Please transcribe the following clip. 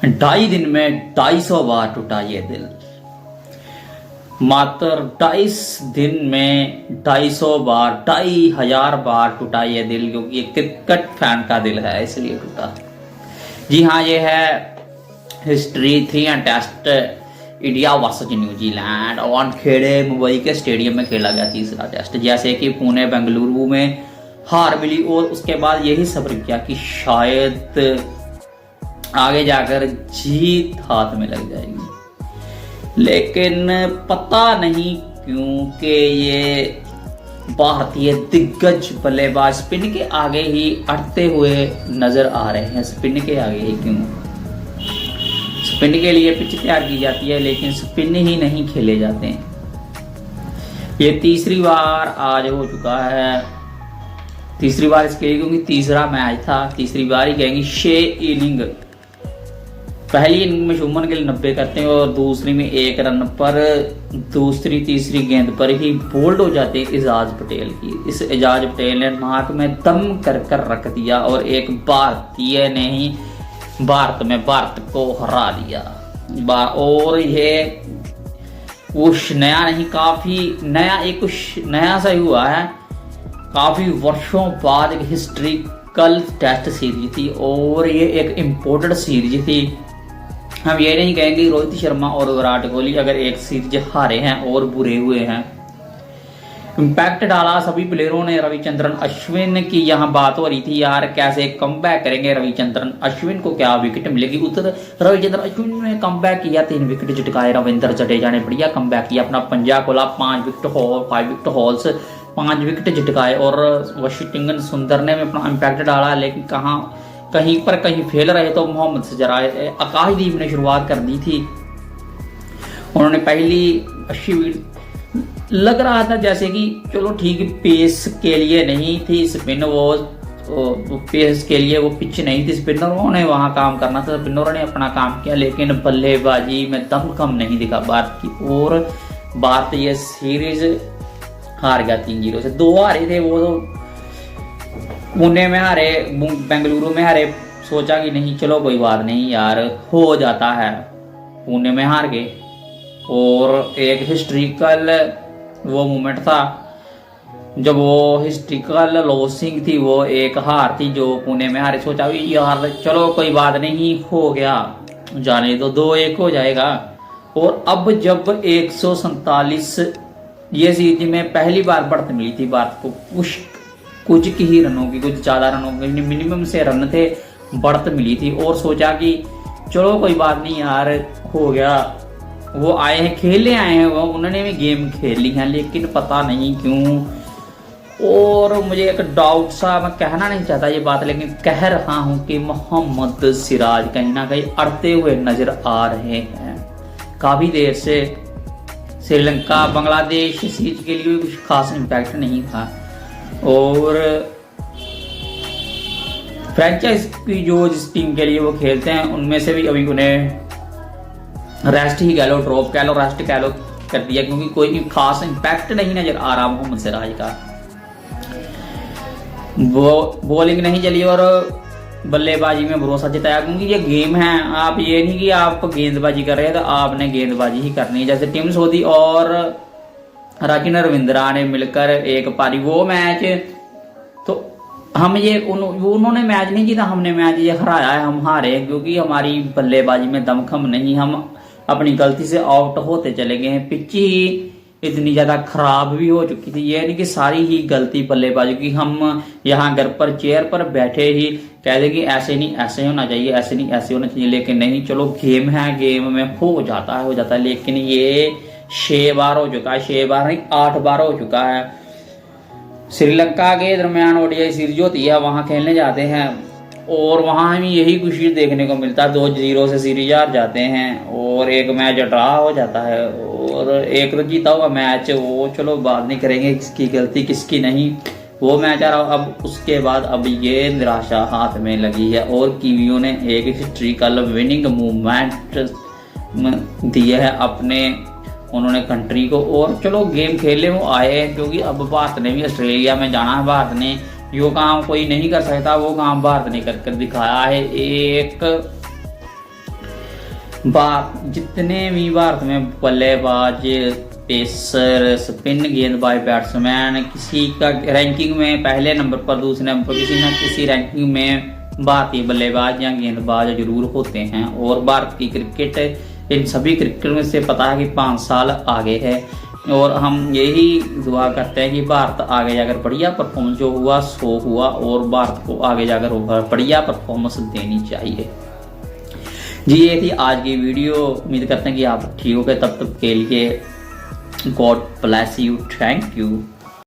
2.5 दिन में 250 बार टूटा ये दिल। मात्र 22 दिन में 250 बार, 2500 बार टूटा ये दिल, क्योंकि ये क्रिकेट फैन का दिल है इसलिए टूटा। जी हाँ, ये है history 3 test India versus New Zealand Wankhede Mumbai के स्टेडियम में खेला गया तीसरा टेस्ट। जैसे कि पुणे बेंगलुरु में हार मिली और उसके बाद यही सब्र किया कि शायद आगे जाकर जीत हाथ में लग जाएगी, लेकिन पता नहीं क्यों कि ये भारतीय दिग्गज बल्लेबाज स्पिन के आगे ही अटते हुए नजर आ रहे हैं। स्पिन के आगे ही क्यों? स्पिन के लिए पिच तैयार की जाती है लेकिन स्पिन ही नहीं खेले जाते हैं। ये तीसरी बार आज हो चुका है, तीसरी बार इसके लिए क्योंकि तीसरा मैच था, तीसरी बार ही कहेंगे। 6 इनिंग, पहली इनिंग में शुभमन गिल 90 करते हैं और दूसरी में 1 रन पर दूसरी तीसरी गेंद पर ही बोल्ड हो जाते हैं एजाज पटेल की। इस एजाज पटेल ने नाक में दम कर कर रख दिया और एक भारतीय ने ही भारत में भारत को हरा दिया। और ये कुछ नया नहीं, काफी नया, एक कुछ नया सा ही हुआ है। काफी वर्षों बाद एक हिस्ट्रिकल टेस्ट सीरीज थी और ये एक इम्पोर्टेंट सीरीज थी। हम ये नहीं कहेंगे रोहित शर्मा और विराट कोहली अगर एक सीरीज हारे हैं और बुरे हुए हैं। इम्पैक्ट डाला सभी प्लेयरों ने। रविचंद्रन अश्विन की यहाँ बात हो रही थी, यार कैसे कमबैक करेंगे रविचंद्रन अश्विन को, क्या विकेट मिलेगी। उधर रविचंद्रन अश्विन ने कमबैक किया, 3 विकेट झटकाए। रविंद्र जडेजा ने बढ़िया कमबैक किया, अपना पंजा खोला, 5 विकेट हॉल्स 5 विकेट झटकाए। और वाशिंगटन सुंदर ने अपना इम्पैक्ट डाला, लेकिन कहीं फेल रहे तो मोहम्मद सिराज, आकाशदीप ने शुरुआत कर दी थी। उन्होंने पहली 80 विकेट, लग रहा था जैसे कि चलो ठीक, पेस के लिए नहीं थी स्पिन, वो पेस के लिए वो पिच नहीं थी। स्पिनरों ने वहां काम करना था, स्पिनरों ने अपना काम किया, लेकिन बल्लेबाजी में दमखम नहीं दिखा भारत की। और भारत ये सीरीज हार गया 3-0 से। 2 हारे थे वो तो, पुणे में हारे, बेंगलुरु में हारे। सोचा कि नहीं चलो कोई बात नहीं यार, हो जाता है। पुणे में हार गए और एक हिस्ट्रिकल वो मोमेंट था जब वो हिस्ट्रिकल लॉसिंग थी, वो एक हार थी जो पुणे में हारे। सोचा भी यार चलो कोई बात नहीं, हो गया, जाने दो, 2-1 हो जाएगा। और अब जब 147 ये सीरीज में पहली बार बढ़त मिली थी भारत को, कुछ ही रनों की, कुछ ज्यादा रनों की, मिनिमम से रन थे, बढ़त मिली थी। और सोचा कि चलो कोई बात नहीं यार, हो गया। वो आए हैं, खेलने आए हैं, वो उन्होंने भी गेम खेल ली है, लेकिन पता नहीं क्यों। और मुझे एक डाउट सा, मैं कहना नहीं चाहता ये बात, लेकिन कह रहा हूं कि मोहम्मद सिराज कहीं ना कहीं अड़ते हुए नजर आ रहे हैं। काफी देर से श्रीलंका बांग्लादेश सीरीज के लिए कुछ खास इम्पैक्ट नहीं था। और फ्रेंचाइज की जो जिस टीम के लिए वो खेलते हैं उनमें से भी अभी उन्हें रेस्ट ही कह लो, ड्रॉप कह लो, रेस्ट कह लो कर दिया, क्योंकि कोई खास इम्पैक्ट नहीं नजर आ रहा मोहम्मद सिराज का। वो बॉलिंग नहीं चली और बल्लेबाजी में भरोसा जताया, क्योंकि ये गेम है। आप ये नहीं कि आप गेंदबाजी कर रहे हैं तो आपने गेंदबाजी ही करनी है। जैसे टिम सोदी और राकिन रविंद्रा ने मिलकर एक पारी, वो मैच तो हम ये उन्होंने मैच नहीं जीता, हमने मैच ये हराया है। हम हारे क्योंकि हमारी बल्लेबाजी में दमखम नहीं, हम अपनी गलती से आउट होते चले गए हैं। पिच ही इतनी ज्यादा खराब भी हो चुकी थी, ये नहीं कि सारी ही गलती बल्लेबाजी की। हम यहाँ घर पर चेयर पर बैठे ही कह दे कि ऐसे नहीं ऐसे होना चाहिए, ऐसे नहीं ऐसे होना चाहिए, लेकिन नहीं, चलो गेम है, गेम में हो जाता है। लेकिन ये 6 बार हो चुका है, 6 बार नहीं 8 बार हो चुका है। श्रीलंका के दरमियान ओडीआई सीरीज होती है, वहां खेलने जाते हैं और वहां हमें यही कुछ देखने को मिलता है। 2-0 से सीरीज हार जाते हैं और एक मैच ड्रा हो जाता है और एक तो जीता हुआ मैच, वो चलो बात नहीं करेंगे किसकी गलती किसकी नहीं, वो मैच आ रहा। अब उसके बाद अब ये निराशा हाथ में लगी है और कीवियों ने एक हिस्ट्रिकल विनिंग मूवमेंट दिया है अपने, उन्होंने कंट्री को। और चलो गेम खेलने वो आए हैं, क्योंकि अब भारत ने भी ऑस्ट्रेलिया में जाना है। भारत ने जो काम कोई नहीं कर सकता वो काम भारत ने कर दिखाया है। एक जितने भी भारत में बल्लेबाज, पेसर, स्पिन गेंदबाज, बैट्समैन, किसी का रैंकिंग में पहले नंबर पर, दूसरे नंबर पर, किसी न किसी रैंकिंग में भारतीय बल्लेबाज या गेंदबाज जरूर होते हैं। और भारत की क्रिकेट इन सभी क्रिकेट में से पता है कि 5 साल आगे है, और हम यही दुआ करते हैं कि भारत आगे जाकर बढ़िया परफॉर्मेंस जो हुआ सो हुआ, और भारत को आगे जाकर बढ़िया परफॉर्मेंस देनी चाहिए। जी ये थी आज की वीडियो, उम्मीद करते हैं कि आप ठीक हो गए। तब तक के लिए God bless you, thank you.